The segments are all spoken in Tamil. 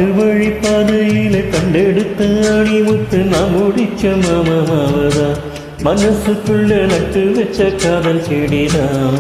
காட்டு வழி பாதையில கண்டெடுத்த அணிமுத்து நான் முடிச்ச மாமாவதா மனசுக்குள்ள நட்டு வச்ச காதல் செடிதான்.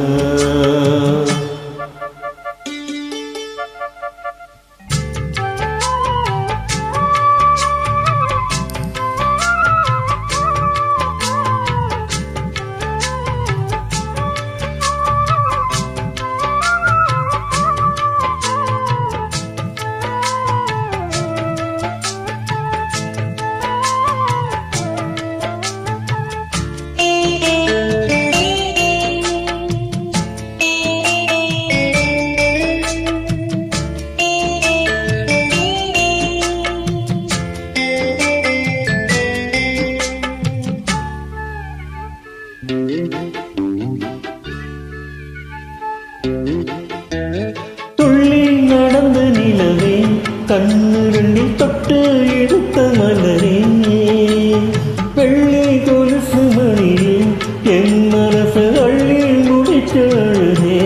துள்ளி நடந்த நிலவே கண்ணு ரெண்டில் தொட்டு எடுத்த மலரே வெள்ளி கொலுசு மணியே என் மனசு அள்ளி முடிச்ச அழுதே.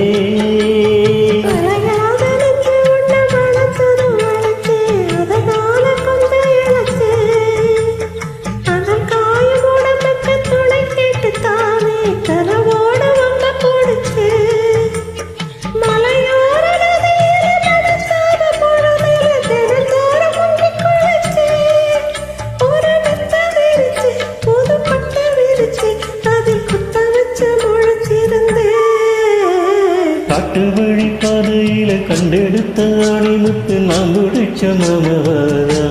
காட்டு வழி பாதையில கண்டெடுத்த அணிமுத்து நான் முடிச்ச மாமாவதா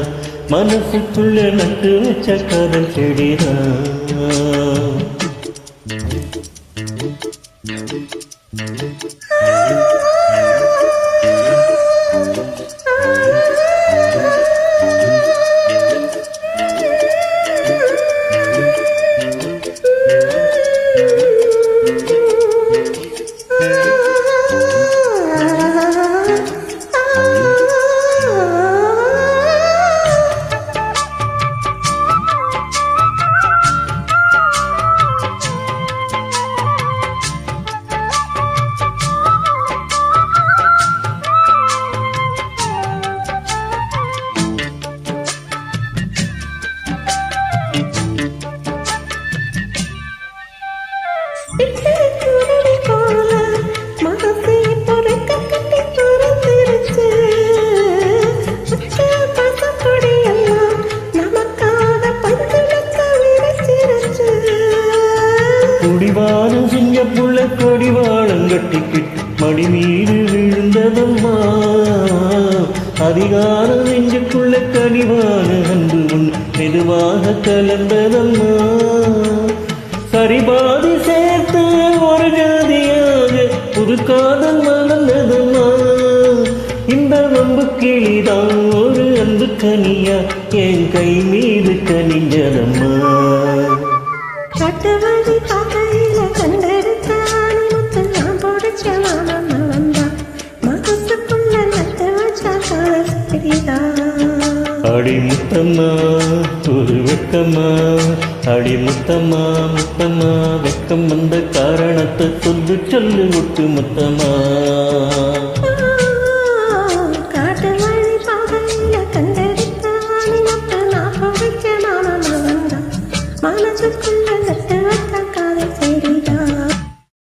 மனசுக்குள்ள நட்டு வச்ச காதல் செடிதான். குடிவானம் சிங்கப்புள்ள கொடிவாளம் கட்டிக்கிட்டு மடி மீது விழுந்ததம்மா அதிகாரம் நெஞ்சுக்குள்ள கனிவான அன்பு உன் மெதுவாக கலந்ததம்மா சரிபாதி சேர்த்து ஒரு ஜாதியாக புது காதல் மலர்ந்ததம்மா இந்த நம்பு கிளிதான் ஒரு அன்பு கனியா என் கை மீது கனிஞ்சதம்மா. கட்டுவழி பாதையில கண்டெடுத்த அணிமுத்து நான் பிடிச்ச மாமாவதா மனசுக்குள்ள நட்டு வச்ச காதல் செடிதான். அடிமுத்தம்மா ஒரு வெக்கம்மா அடிமுத்தம்மா முத்தம்மா வெக்கம் வந்த காரணத்தை சொல்லு சொல்லு ஒட்டு முத்தம்மா.